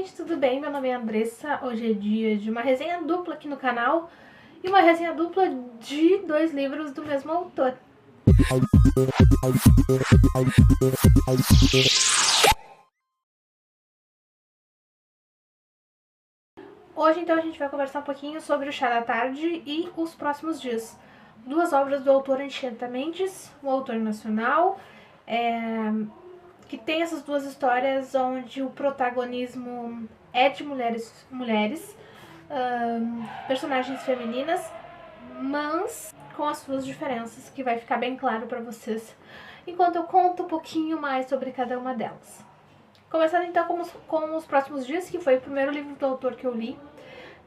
gente, tudo bem? Meu nome é Andressa, hoje é dia de uma resenha dupla aqui no canal e uma resenha dupla de 2 livros do mesmo autor. Hoje então a gente vai conversar um pouquinho sobre O Chá da Tarde e Os Próximos Dias, 2 obras do autor Anchieta Mendes, um autor nacional, que tem essas 2 histórias onde o protagonismo é de mulheres, personagens femininas, mas com as suas diferenças, que vai ficar bem claro para vocês enquanto eu conto um pouquinho mais sobre cada uma delas. Começando então com os Próximos Dias, que foi o primeiro livro do autor que eu li.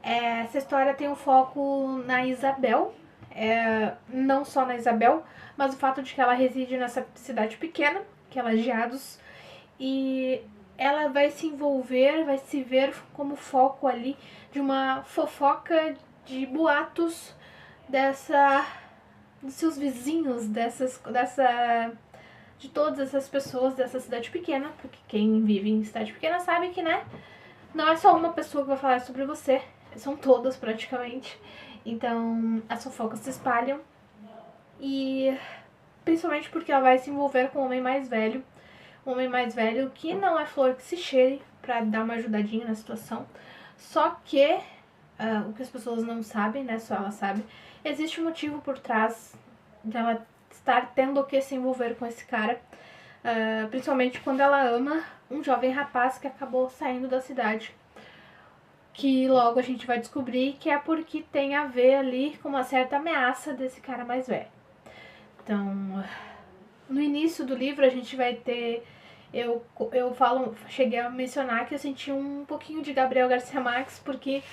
Essa história tem um foco na Isabel, não só na Isabel, mas o fato de que ela reside nessa cidade pequena, que é Lajeados, e ela vai se envolver, vai se ver como foco ali de uma fofoca de boatos dos seus vizinhos, de todas essas pessoas dessa cidade pequena, porque quem vive em cidade pequena sabe que, né, não é só uma pessoa que vai falar sobre você, são todas praticamente. Então as fofocas se espalham, e principalmente porque ela vai se envolver com um homem mais velho que não é flor que se cheire, pra dar uma ajudadinha na situação. Só que o que as pessoas não sabem, né, só ela sabe, existe um motivo por trás dela estar tendo que se envolver com esse cara, principalmente quando ela ama um jovem rapaz que acabou saindo da cidade, que logo a gente vai descobrir que é porque tem a ver ali com uma certa ameaça desse cara mais velho. Então, no início do livro a gente vai ter, cheguei a mencionar que eu senti um pouquinho de Gabriel Garcia Marques, porque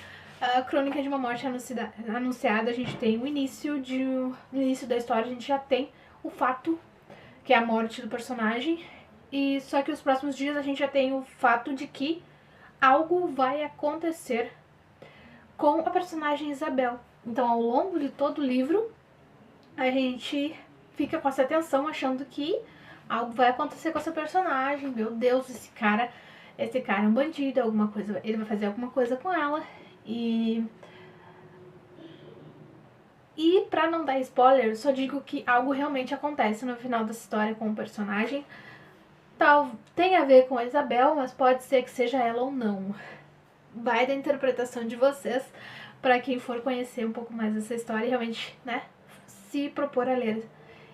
a Crônica de uma Morte Anunciada, a gente tem no início da história, a gente já tem o fato, que é a morte do personagem, e só que os próximos dias a gente já tem o fato de que algo vai acontecer com a personagem Isabel. Então, ao longo de todo o livro, a gente fica com essa tensão, achando que algo vai acontecer com essa personagem. Meu Deus, esse cara é um bandido, ele vai fazer alguma coisa com ela. E pra não dar spoiler, só digo que algo realmente acontece no final dessa história com o personagem. Tem a ver com a Isabel, mas pode ser que seja ela ou não. Vai da interpretação de vocês, para quem for conhecer um pouco mais dessa história e realmente, né, se propor a ler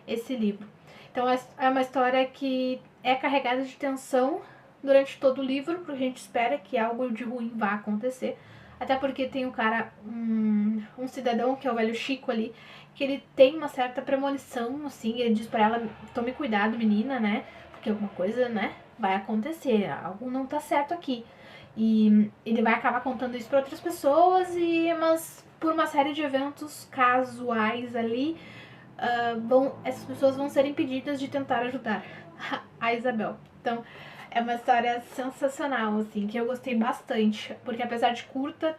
esse livro. Então é uma história que é carregada de tensão durante todo o livro, porque a gente espera que algo de ruim vá acontecer. Até porque tem um cidadão, que é o velho Chico ali, que ele tem uma certa premonição, assim, ele diz pra ela: tome cuidado, menina, né, porque alguma coisa, né, vai acontecer, algo não tá certo aqui. E ele vai acabar contando isso para outras pessoas, mas por uma série de eventos casuais ali, essas pessoas vão ser impedidas de tentar ajudar a Isabel. Então é uma história sensacional, assim, que eu gostei bastante, porque apesar de curta,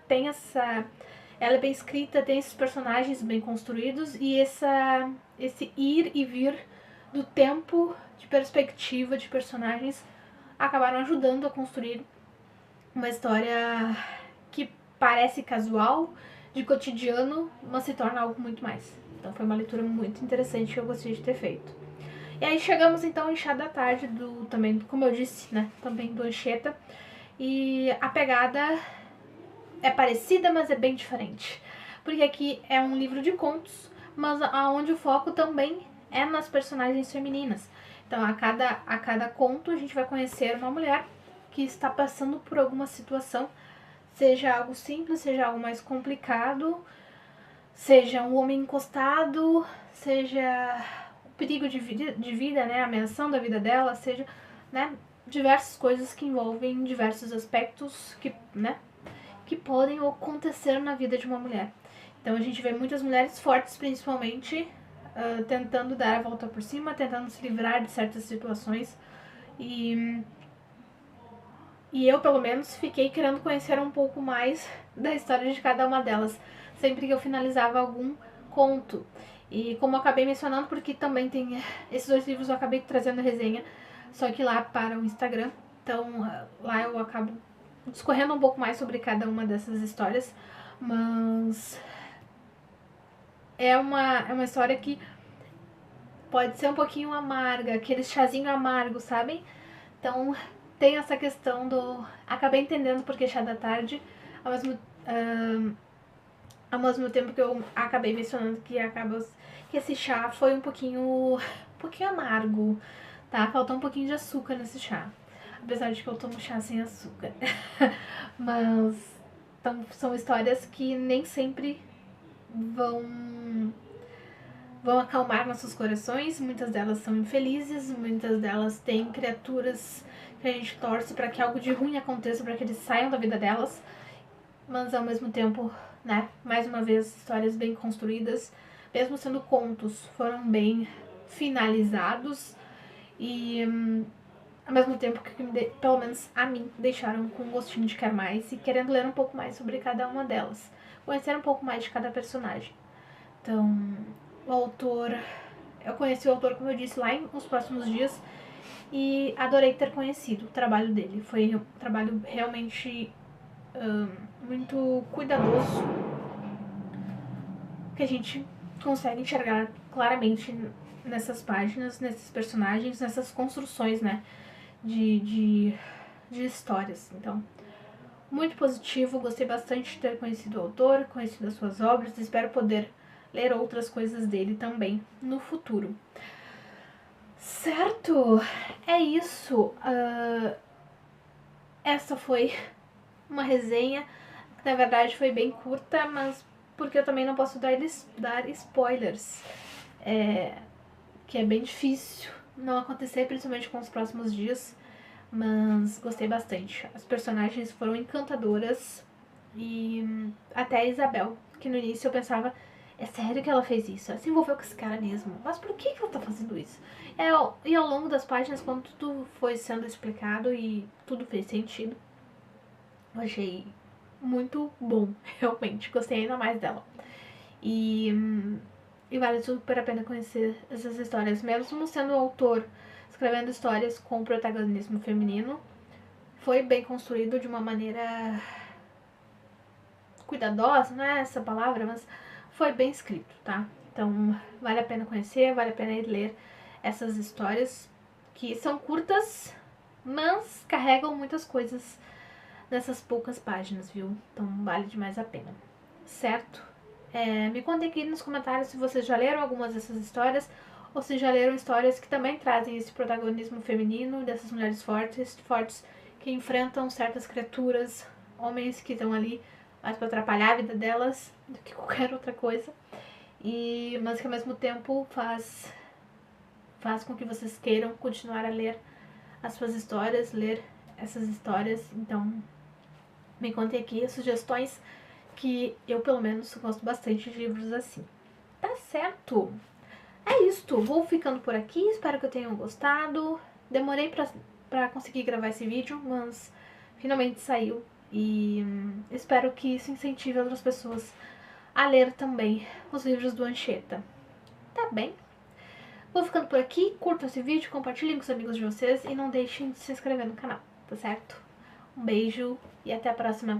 ela é bem escrita, tem esses personagens bem construídos, e esse ir e vir do tempo, de perspectiva de personagens, acabaram ajudando a construir uma história que parece casual, de cotidiano, mas se torna algo muito mais. Então foi uma leitura muito interessante que eu gostei de ter feito. E aí chegamos então em Chá da Tarde, também, como eu disse, né, também do Anchieta. E a pegada é parecida, mas é bem diferente. Porque aqui é um livro de contos, mas onde o foco também é nas personagens femininas. Então a cada conto a gente vai conhecer uma mulher que está passando por alguma situação, seja algo simples, seja algo mais complicado, seja um homem encostado, seja o perigo de vida, né, ameaçando a vida dela, seja, né, diversas coisas que envolvem diversos aspectos que podem acontecer na vida de uma mulher. Então a gente vê muitas mulheres fortes, principalmente, tentando dar a volta por cima, tentando se livrar de certas situações. E eu, pelo menos, fiquei querendo conhecer um pouco mais da história de cada uma delas, sempre que eu finalizava algum conto. E como eu acabei mencionando, porque também tem esses 2 livros, eu acabei trazendo resenha, só que lá para o Instagram. Então lá eu acabo discorrendo um pouco mais sobre cada uma dessas histórias, mas é uma história que pode ser um pouquinho amarga, aquele chazinho amargo, sabem? Então tem essa questão do... Acabei entendendo porque chá da tarde, ao mesmo tempo que eu acabei mencionando que esse chá foi um pouquinho amargo, tá? Faltou um pouquinho de açúcar nesse chá. Apesar de que eu tomo chá sem açúcar. Mas então, são histórias que nem sempre vão acalmar nossos corações. Muitas delas são infelizes, muitas delas têm criaturas que a gente torce para que algo de ruim aconteça, para que eles saiam da vida delas. Mas ao mesmo tempo, né, mais uma vez, histórias bem construídas, mesmo sendo contos, foram bem finalizados e ao mesmo tempo que pelo menos a mim deixaram com um gostinho de quer mais e querendo ler um pouco mais sobre cada uma delas, conhecer um pouco mais de cada personagem. Então, o autor, eu conheci o autor, como eu disse, lá nos próximos dias e adorei ter conhecido o trabalho dele. Foi um trabalho realmente muito cuidadoso, que a gente consegue enxergar claramente nessas páginas, nesses personagens, nessas construções, né, de histórias. Então, muito positivo, gostei bastante de ter conhecido o autor, conhecido as suas obras, espero poder ler outras coisas dele também no futuro. Certo? É isso. Essa foi uma resenha que na verdade foi bem curta, mas porque eu também não posso dar spoilers. Que é bem difícil não acontecer, principalmente com os próximos dias. Mas gostei bastante. As personagens foram encantadoras. E até a Isabel, que no início eu pensava, é sério que ela fez isso? Ela se envolveu com esse cara mesmo? Mas por que ela tá fazendo isso? E ao longo das páginas, quando tudo foi sendo explicado e tudo fez sentido, eu achei muito bom, realmente. Gostei ainda mais dela. E vale super a pena conhecer essas histórias, mesmo sendo o autor escrevendo histórias com protagonismo feminino. Foi bem construído de uma maneira cuidadosa, não é essa palavra, mas foi bem escrito, tá? Então vale a pena conhecer, vale a pena ir ler essas histórias que são curtas, mas carregam muitas coisas nessas poucas páginas, viu? Então vale demais a pena, certo? Me contem aqui nos comentários se vocês já leram algumas dessas histórias ou se já leram histórias que também trazem esse protagonismo feminino dessas mulheres fortes que enfrentam certas criaturas, homens que estão ali mais para atrapalhar a vida delas do que qualquer outra coisa, mas que ao mesmo tempo faz com que vocês queiram continuar a ler as suas histórias, ler essas histórias. Então me contem aqui sugestões, que eu pelo menos gosto bastante de livros assim. Tá certo? É isto, vou ficando por aqui, espero que eu tenham gostado. Demorei pra conseguir gravar esse vídeo, mas finalmente saiu. E espero que isso incentive outras pessoas a ler também os livros do Anchieta. Tá bem? Vou ficando por aqui, curtam esse vídeo, compartilhem com os amigos de vocês e não deixem de se inscrever no canal, tá certo? Um beijo e até a próxima.